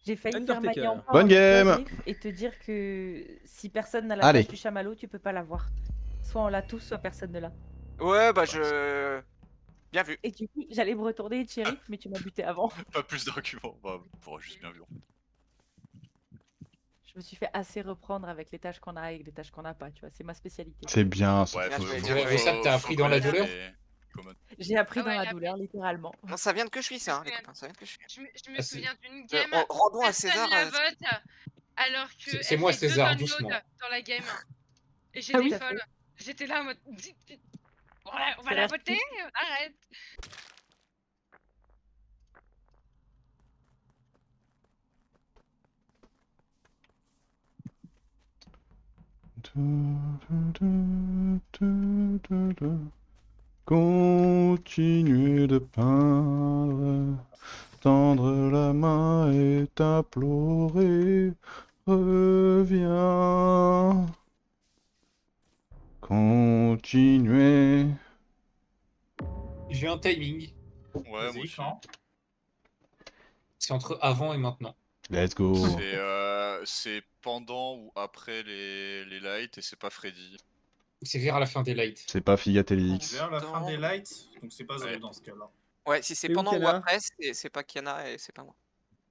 J'ai failli faire Undertaker. Magnan en Bonne game. Riff et te dire que si personne n'a la Allez. tâche du chamallow, tu peux pas l'avoir. Soit on l'a tous, soit personne ne l'a. Ouais, bah je... Bien vu. Et du coup, j'allais me retourner et shérif, mais tu m'as buté avant. Pas plus d'arguments. Bah, t'aurais juste bien vu. Je me suis fait assez reprendre avec les tâches qu'on a et les tâches qu'on n'a pas, tu vois, c'est ma spécialité. C'est bien. Ouais, Bien faut, joué, faut, bien faut, joué. Ça, t'as appris dans la douleur. J'ai appris Ah ouais, dans la j'ai douleur, littéralement. Non, ça vient de que je suis ça, les copains, ça vient de que je suis. Je me Ah, souviens d'une game. Rendons à Personne César. la vote alors que C'est elle moi, fait deux César, downloads doucement. dans la game. Et Ah j'étais oui. folle. J'étais là en mode. On va C'est la la voter. Arrête. Continuez de peindre, tendre la main et implorer, reviens. Continuez. J'ai un timing. Ouais, moi Vas-y, aussi. quand C'est entre avant et maintenant. Let's go. C'est pendant ou après les lights et c'est pas Freddy. C'est vers la fin des lights. C'est pas Figatelix. Vers la fin des lights, donc c'est pas Zoé Ouais. dans ce cas-là. Ouais, si c'est Et où pendant ou Kiana après, c'est pas Kiana et c'est pas moi.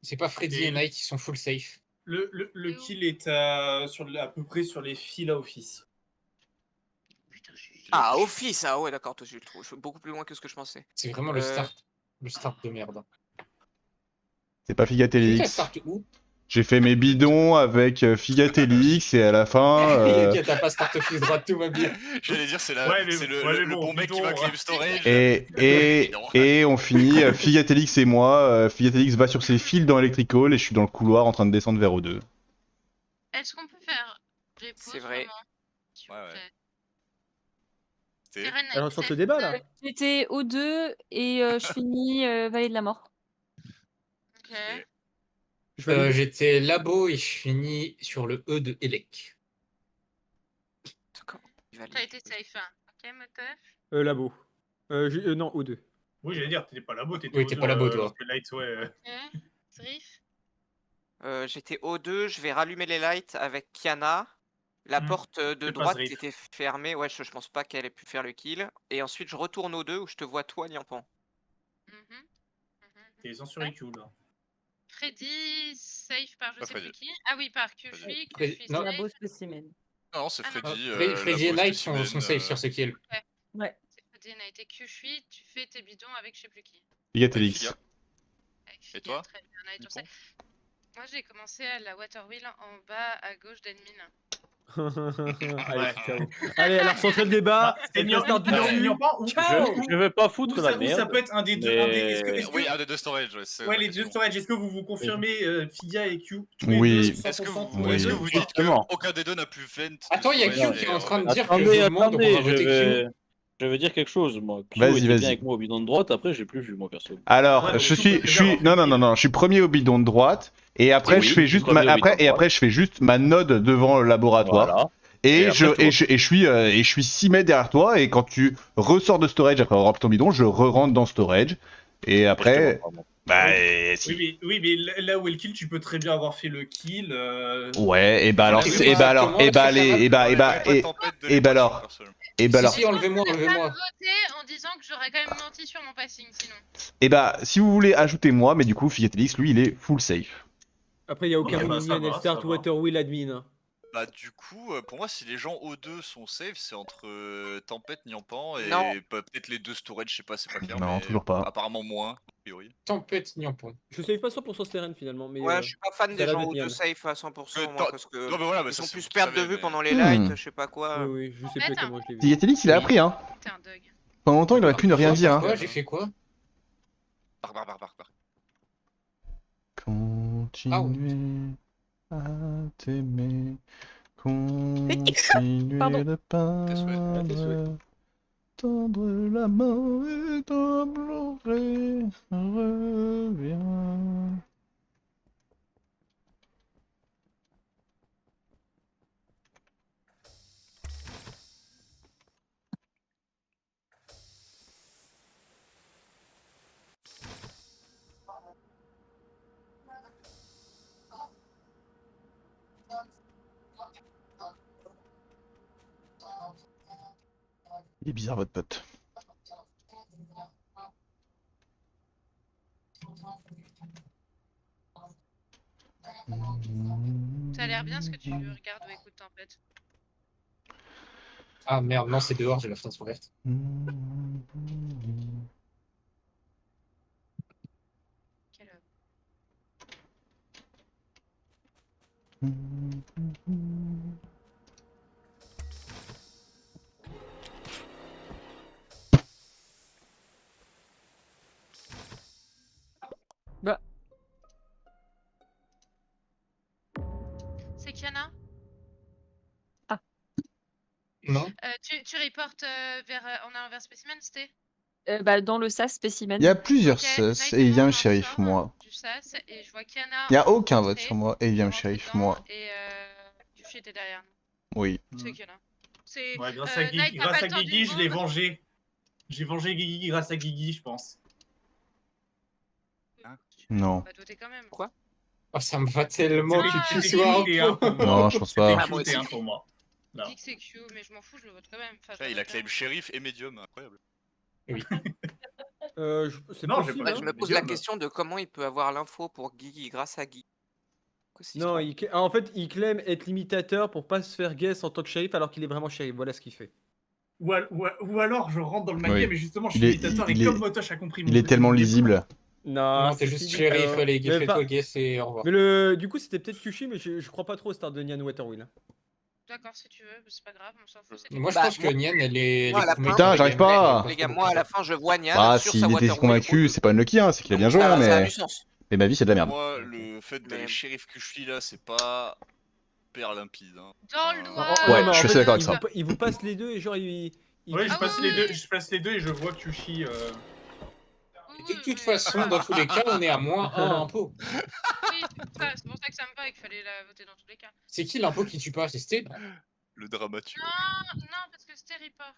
C'est pas Freddy Et- et Knight qui sont full safe. Le Et où kill est à peu près sur les fils à office. Ah, Office, ah ouais, d'accord, toi, je le trouve beaucoup plus loin que ce que je pensais. C'est vraiment le Euh. start. Le start de merde. C'est pas Tu sais Figatelix. start où J'ai fait mes bidons avec Figatelix et à la fin. Ok, t'as pas start office droite, tout va bien. J'allais dire, c'est Ouais, mais- le bon, bon mec qui va bidon, claim storage. Et on finit, Figatelix et moi. Figatelix va sur ses fils dans Electrical et je suis dans le couloir en train de descendre vers O2. Est-ce qu'on peut faire des pauses C'est vrai. vraiment, s'il vous Ouais, ouais. plaît T'es- Seren, Elle lance le débat là. J'étais O2 et je finis Vallée de la Mort. Ok. Je valide. J'étais labo et je finis sur le E de Elec. D'accord. Il va T'as aller. été safe. Hein. Ok, Motef. Labo. Non, O2. Oui, j'allais dire, t'étais pas là-bas, t'étais Oui, au t'es deux, pas là-bas, toi. lorsque le light, ouais. Ok. Zrif. J'étais O2, je vais rallumer les lights avec Kiana. La Hmm. porte de C'est pas droite Zrif. était fermée, ouais, je pense pas qu'elle ait pu faire le kill. Et ensuite, je retourne O2 où je te vois toi, Liampan. T'es sans sur EQ là. Freddy, safe par je Pas sais Freddy. plus qui. Ah oui, par que je Freddy. suis, que Freddy- je suis non. safe. Labo spécimen. Non, c'est Ah non. Freddy. Freddy et Labo, Knight spécimen, sont safe sur ce kill. Ouais. C'est Freddy, on a été que je suis, tu fais tes bidons avec je sais plus qui. Figatelix. Figa. Avec Et Figa, toi très bien, on a été Du safe. coup Moi j'ai commencé à la water wheel en bas à gauche d'admin. Allez, ciao. Allez, alors centrer le débat. C'est Elle fait start du dessus. Je vais pas foutre la Ou ça merde. peut être un des deux. Est-ce que- Oui, un des deux storage, ouais. c'est Ouais, ma les deux question. storage, est-ce que vous confirmez Fidia et Q tous Oui. les deux, Est-ce que 100% vous, Oui. est-ce que vous dites Exactement. qu'aucun des deux n'a pu vent de Attends, il y a storage Q qui est et, en train de dire que Attendez, je demande, donc on va voter Q. je vais dire quelque chose, moi. Q Vas-y, était vas-y. bien avec moi au bidon de droite, après j'ai plus vu, moi, perso. Alors, Ouais, donc je tout suis, peut je faire suis, en non, je suis premier au bidon de droite, et après Oui, je fais juste premier au bidon de droite. après je fais juste ma node devant le laboratoire, Voilà. et Et je, après, je suis 6 mètres derrière toi, et quand tu ressors de storage après avoir rempli ton bidon, je re-rentre dans storage, et après, bah, si. Oui, mais là où est le kill, tu peux très bien avoir fait le kill. Ouais, et bah alors, Oui, et bah alors, exactement, et bah c'est allez, et bah, et bah, et et bah alors, et bah Si, alors, si, enlevez-moi, Je vais pas enlevez-moi. voter en disant que j'aurais quand même menti sur mon passing sinon. et bah, si vous voulez ajouter moi, mais du coup, Figatelix, lui, il est full safe. Après, il n'y a aucun Ok, bah, ça minion, va, elle start ça va. water wheel admin. Bah du coup, pour moi, si les gens O2 sont safe, c'est entre Tempête, Niampan et Non. peut-être les deux storage, je sais pas, c'est pas clair. Non, mais toujours pas. Apparemment moins, a priori. Tempête, Niampon. Je save pas 100% Steren finalement, mais. Ouais, je suis pas fan ça des a l'air gens d'être O2 miable. safe à 100%, moi, non, parce que non, mais voilà, mais ils ça, ont c'est pu vous se qui perdre de savez, vue mais- pendant les lights, je sais pas Oui, quoi. oui, je sais fait, pas comment je l'ai vu. Figatelix, il a appris, hein. T'es un dog. Pendant longtemps, il aurait pu ne rien dire, hein. Quoi, j'ai fait quoi? Barre. Continuez à t'aimer, continuez Pardon. de peindre, tendre la main et t'implorer, reviens. Il est bizarre votre pote. Ça a l'air bien ce que tu regardes ou écoutes, Tempête. Ah merde, non, c'est dehors, j'ai la fenêtre ouverte. Quelle heure? Bah. C'est Kiana? Non? Tu reportes en allant vers Specimen, c'était? Bah, dans le SAS spécimen. Il y a plusieurs Ok, sas Knight et il y a un Errant shérif, sort moi. Du SAS et je vois Kiana. Il y a en aucun vote entrée, sur moi et il y a un rentre shérif, dedans, moi. Et Yushi était derrière nous. Oui. C'est Kiana. C'est Ouais, grâce à Knight Guigui, n'a pas attendu Guigui, le je l'ai move. vengé. J'ai vengé Guigui grâce à Guigui, je pense. Non. On va voter quand même. Quoi? Oh, ça me va tellement Ah, que tu c'est sois Guigui. un peu. Non, je pense C'était pas. Ah, moi shooté, aussi. pour moi. Je Non. dis que c'est Q, mais je m'en fous, je le vote quand même. Enfin, je Là, le il a vote quand claim même. shérif et médium, incroyable. C'est Non, j'ai possible, pas- hein. Je me pose la Médium. question de comment il peut avoir l'info pour Guigui grâce à Guy. Quoi, cette Non, histoire en fait, il claim être limitateur pour pas se faire guess en tant que shérif alors qu'il est vraiment shérif. Voilà ce qu'il fait. Ou alors je rentre dans le Oui. manier, mais justement je Il suis est- imitateur il et est- comme Motosh a compris mon Il est tellement mon gameplay, lisible. Non, Non, t'es c'est juste fini. shérif, allez, mais fais-toi pas- guess et au revoir. Mais du coup, c'était peut-être Kushi, mais je crois pas trop au start de Nyan Waterwheel. D'accord, si tu veux, c'est pas grave, on s'en fout. c'était Moi, je Bah, pense que moi- Nian, elle est. moi, à la fin- Putain, j'arrive pas. Les gars, moi à la fin je vois Nian Bah, sur s'il sa était Waterwheel convaincu, O2. c'est pas unlucky, hein, c'est qu'il a bien Donc, joué, ça, hein, ça a mais... du sens. mais ma vie, c'est de la merde. Moi, le fait d'aller Mais- shérif Kushli là, c'est pas hyper limpide. Hein. Dans le Ouais, noir. Ouais, mais en je suis fait, assez d'accord avec il ça. Il vous passe les deux et genre, il Ouais, je Ah passe oui, les oui. deux, je passe les deux et je vois Kyushi. De toute façon, dans tous les cas, on est à moins 1 impôt. Oui, c'est pour ça que ça me va et qu'il fallait la voter dans tous les cas. C'est qui l'impôt qui tue pas? C'est Sté? Le dramaturge. Non, parce que c'était report.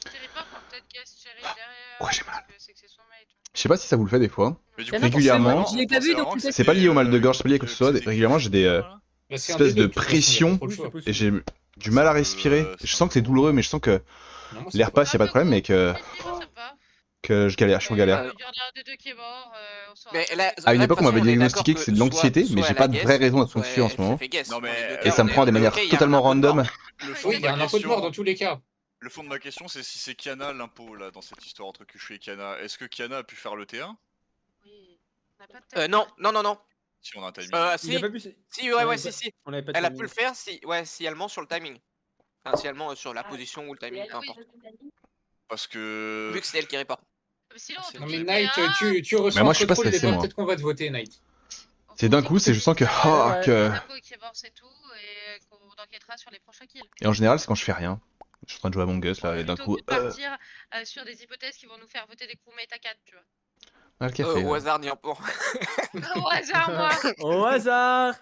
C'était report pour peut-être guest shérif derrière. Ouais, j'ai parce que c'est que c'est son mate. Je sais pas si ça vous le fait des fois. Mais du Y en coup, a régulièrement- Je l'ai pas vu, donc peut-être- C'est pas lié au mal de gorge, c'est pas lié à quoi que ce soit. Régulièrement, j'ai des Bah, c'est un espèces des de deux, toute façon, pression y a pas trop le Oui, choix. c'est possible. et j'ai du mal à respirer. Je sens que c'est douloureux, mais je sens que Non, moi, c'est l'air pas- passe, y a pas de problème, mais que Moi, ça me va. je galère, je suis en galère. Il y en a un des deux qui est mort. On s'en Mais rappelle. là, À une là, époque, de on toute m'avait façon, est diagnostiqué d'accord que c'est de l'anxiété, soit mais j'ai elle pas a de guess, vraie raison à soit dessus en ce elle moment. fait guess. Non, Dans les mais- deux Et cas, ça me prend des dans les deux manières cas, il y a un totalement impôt de mort. random. Le fond Oui, de il y a ma un impôt de mort question- dans tous les cas. Le fond de ma question, c'est si c'est Kiana l'impôt là dans cette histoire entre Kushli et Kiana. Est-ce que Kiana a pu faire le T1? Oui. On n'a pas de timing. Non, non, non, non. Si on a un timing. Il a Si, pas vu. si, ouais, Ouais, si, si. On avait pas de Elle a timing. pu le faire si elle ment sur le timing. Enfin, si elle ment sur la position ou le timing, peu Oui. importe. Parce que. Vu que c'est elle qui répond. Sinon, on Non, peut mais dire Knight, T1. tu ressens Mais moi, je suis pas trop le stressé, débat, moi. peut-être qu'on va te voter, Knight. C'est d'un coup, c'est je sens que... oh, Ouais, que... Napo qui est mort, c'est tout, et qu'on enquêtera sur les prochains kills. Et en général, c'est quand je fais rien. Je suis en train de jouer à Among Us, là, et d'un Plutôt coup... que de partir sur des hypothèses qui vont nous faire voter des crewmates à 4, tu vois. Ah, le café. Au hasard, Niampo. Au hasard, moi. Au hasard.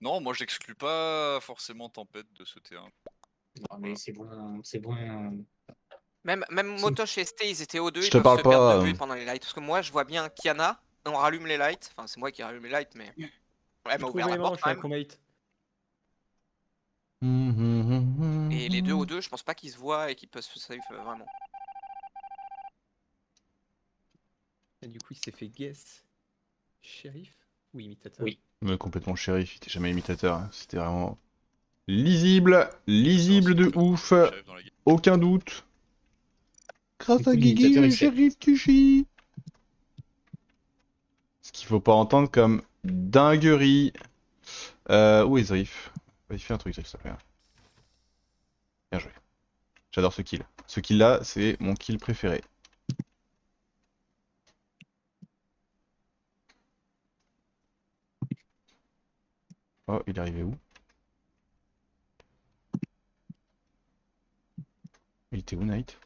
Non, moi j'exclus pas forcément Tempête de ce T1. Non, mais c'est bon, c'est bon. Même Motosh et Stay, ils étaient O2, Je ils te peuvent parle se perdre pas, de vue pendant les lights. Parce que moi, je vois bien Kiana, on rallume les lights. Enfin, c'est moi qui rallume les lights, mais. Ouais, elle m'a ouvert la porte Je suis quand un même. crewmate. Et les deux O2, je pense pas qu'ils se voient et qu'ils peuvent se save vraiment. Et du coup, il s'est fait guess. Shérif ou imitateur? Oui. Mais complètement shérif, il était jamais imitateur. Hein. C'était vraiment... lisible de ouf. J'arrive dans la game. Aucun doute. Grâce Du coup, à Guigui, l'imitateur, le il sait. shérif Kushi. Ce qu'il faut pas entendre comme dinguerie. Où est Zrif? Vas-y, fais un truc, Zrif, s'il te plaît. Bien joué. J'adore ce kill. Ce kill là, c'est mon kill préféré. Oh, il est arrivé où? Il était où, Knight?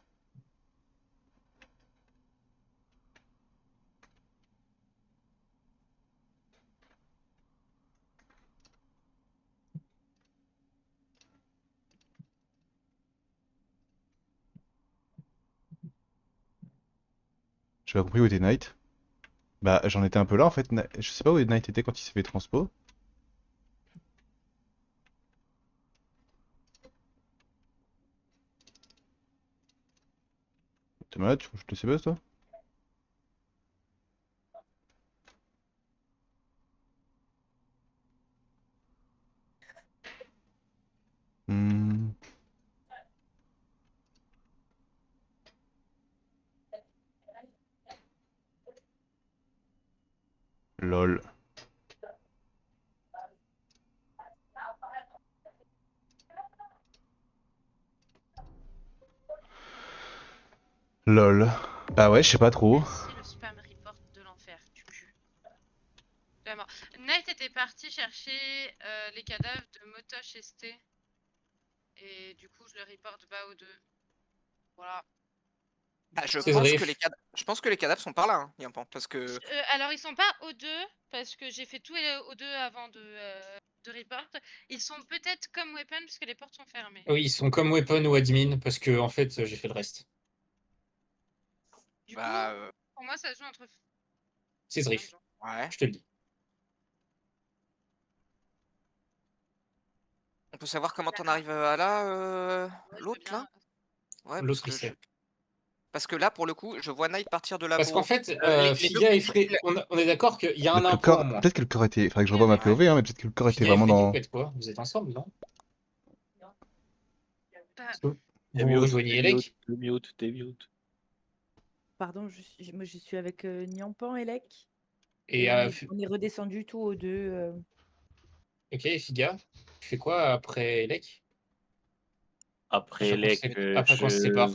J'ai pas compris où était Knight. Bah, j'en étais un peu là en fait. Je sais pas où Knight était quand il s'est fait transpo. malade, je te sais buzz toi? Hmm. Lol. Lol. Bah ouais, je sais pas trop. Merci le spam report de l'enfer, du cul. Vraiment. Night était parti chercher les cadavres de Motosh ST. Et du coup, je le reporte bas aux deux. Voilà. Bah, je C'est pense vrai. que je pense que les cadavres sont par là, hein, Yampan, parce que Alors, ils sont pas aux deux, parce que j'ai fait tout aux deux avant de report. Ils sont peut-être comme weapon, parce que les portes sont fermées. Oui, ils sont comme weapon ou admin parce que en fait j'ai fait le reste. Du bah coup, pour moi, ça se joue entre. C'est Zriff, ouais. je te le dis. On peut savoir comment t'en arrives à là, Ouais, je veux l'autre bien. là? Ouais, L'autre il sait. parce que là, pour le coup, je vois Knight partir de Parce labo. qu'en fait, les Figa deux- et Fré, on est d'accord qu'il y a un Peut-être que le impôt en corps, moins. peut-être que le corps était. Faudrait que je revoie ma POV, hein, mais peut-être que le corps était Figa et vraiment Freddy, dans. vous faites quoi? Vous êtes ensemble, non? Bah, Vous rejoignez Elec? T'es mute, t'es mute. Pardon, moi je suis avec Niampan et Lek. Et Et on est redescendu tous aux deux. ok, Figa, tu fais quoi après Elec? Après Elec, Après qu'on se sépare.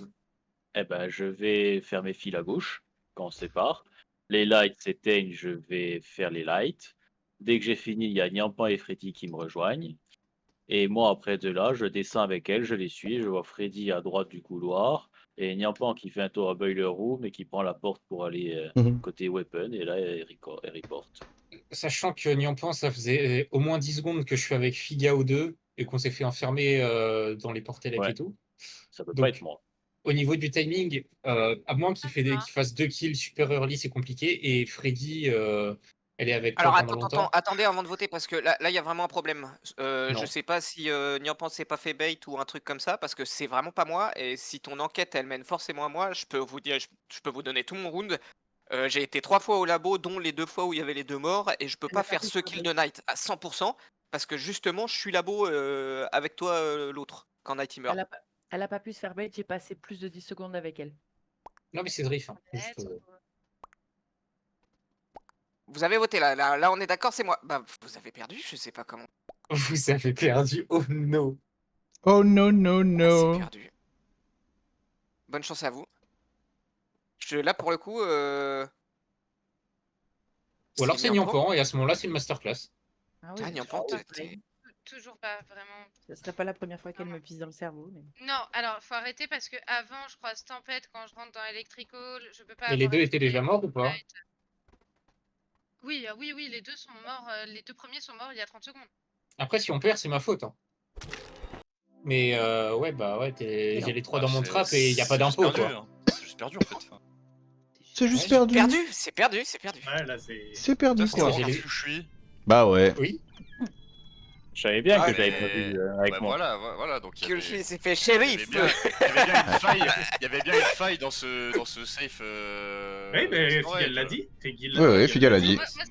eh ben, je vais faire mes fils à gauche quand on se sépare. Les lights s'éteignent, je vais faire les lights. Dès que j'ai fini, il y a Nyampan et Freddy qui me rejoignent. Et moi, après de là, je descends avec elle, je les suis. Je vois Freddy à droite du couloir et Nyampan qui fait un tour à Boiler Room et qui prend la porte pour aller Mhm. côté weapon. Et là, elle report. Sachant que Niampan, ça faisait au moins 10 secondes que je suis avec Figa ou deux et qu'on s'est fait enfermer dans les portes Elec Ouais. et tout. Ça peut Donc, pas être moi. Au niveau du timing, à moins qu'il fasse 2 kills super early, c'est compliqué. Et Freddy, elle est avec toi Alors pendant longtemps. attendez avant de voter, parce que là, il y a vraiment un problème. Je Non. sais pas si Nyampan s'est pas fait bait ou un truc comme ça, parce que c'est vraiment pas moi. Et si ton enquête, elle mène forcément à moi, je peux vous dire, je peux vous donner tout mon round. J'ai été 3 fois au labo, dont les 2 fois où il y avait les 2 morts, et je peux pas faire ce kill de Night à 100%, parce que justement, je suis labo avec toi l'autre, quand Night il meurt. Elle a pas pu se faire bait, j'ai passé plus de 10 secondes avec elle. Non, mais c'est Drift. Hein. Juste, Vous avez voté là, on est d'accord, c'est moi. Bah, vous avez perdu, je sais pas comment. Vous avez perdu. Oh no. Oh no no Ah, no. c'est perdu. Bonne chance à vous. Là, pour le coup. Ou alors c'est Nyampan. Niampan, et à ce moment-là, c'est une masterclass. Ah oui, Ah, Nyampan, t'es- toujours pas, vraiment. Ce serait pas la première fois qu'elle me pisse dans le cerveau. Mais... Non, alors, faut arrêter parce que avant, je croise Tempête quand je rentre dans Electrical. Je peux pas. Et les avoir deux étaient exploré déjà morts ou pas? Night. Oui, oui, les deux sont morts. Les deux premiers sont morts il y a 30 secondes. Après, si on perd, c'est ma faute. Hein. Mais ouais, bah ouais, j'ai les trois dans mon trap et il n'y a pas d'impôt, quoi. Hein. C'est juste perdu en fait. Enfin, C'est juste Ouais, perdu. c'est perdu, c'est perdu. Ouais, là, c'est. C'est perdu putain, quoi. c'est j'ai bon, les- je suis. Bah ouais. Oui. Je savais bien Ah, que j'avais mais- pas vu avec Bah, moi. voilà, donc il y Que avait- je s'est fait il y avait shérif. bien- il y avait bien une faille dans ce safe. Oui, mais storage. Figel l'a dit. Ouais, Figel l'a dit. Moi, ça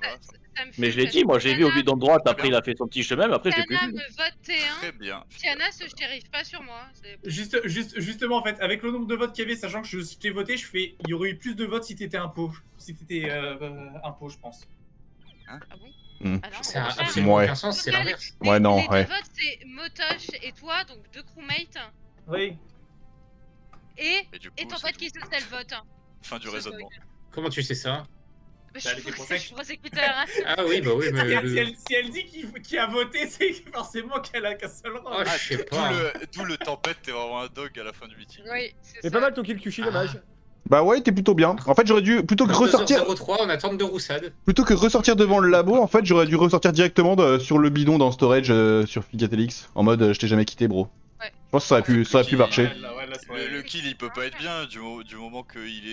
me Mais fait je l'ai parce dit, moi que j'ai vu au Tiana- bidon de droite, Très après il bien. a fait son petit chemin, mais après je l'ai plus Tiana vu. me vote T1. Très bien. Tiana se shérif pas sur moi. Justement, en fait, avec le nombre de votes qu'il y avait, sachant que je t'ai voté, je fais. Il y aurait eu plus de votes si t'étais impôt. Si t'étais impôt, je pense. Ah bon Hmm. Ah non, Ça n'a au contraire. absolument Ouais. aucun sens, c'est Total, l'inverse. Ouais, non, les ouais. deux votes, c'est Motosh et toi, donc deux crewmates. Oui. Et du coup, Et ton c'est pote qui se tout. fait le vote. Fin du Ce raisonnement. Comment tu sais ça? Je Bah, elle était pour ça suis que- prosécuteur. Hein. Ah oui, bah oui, mais. Si elle dit qui a voté, c'est forcément qu'elle a qu'un seul rang. Oh, je sais pas. D'où le tempête, t'es vraiment un dog à la fin du meeting. Oui, c'est Mais ça. pas mal ton kill Kushi, dommage. Bah ouais, t'es plutôt bien. En fait, j'aurais dû plutôt que ressortir, 2h03, on attend de roussade. devant le labo. En fait, j'aurais dû ressortir directement sur le bidon dans storage sur Figatelix en mode je t'ai jamais quitté, bro. Ouais. Je pense que ça aurait pu marcher. Ouais, là, Le kill il peut pas être bien du moment qu'il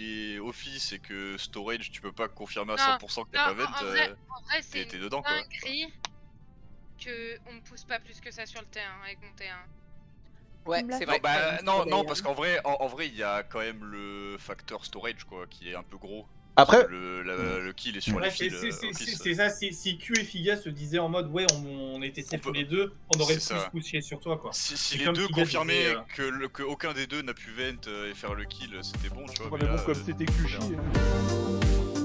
est office et que storage tu peux pas confirmer à 100% que t'es pas Non, vent, en vrai, c'est t'es une dedans quoi. dinguerie que on me pousse pas plus que ça sur le T1 avec mon T1. Ouais, me l'a c'est fait. vrai. Bah, non, d'ailleurs. parce qu'en vrai, en vrai, il y a quand même le facteur storage, quoi, qui est un peu gros. Après, Parce que le kill est sur Ouais, les fils. c'est ça, si Q et Figa se disaient en mode ouais, on était safe tous les deux, on aurait C'est plus ça. poussé sur toi quoi. Si C'est les comme deux Figa confirmaient disait, que aucun des deux n'a pu vent et faire le kill, c'était bon, tu vois. Ouais, mais mais bon, là, comme c'était Kushi. hein.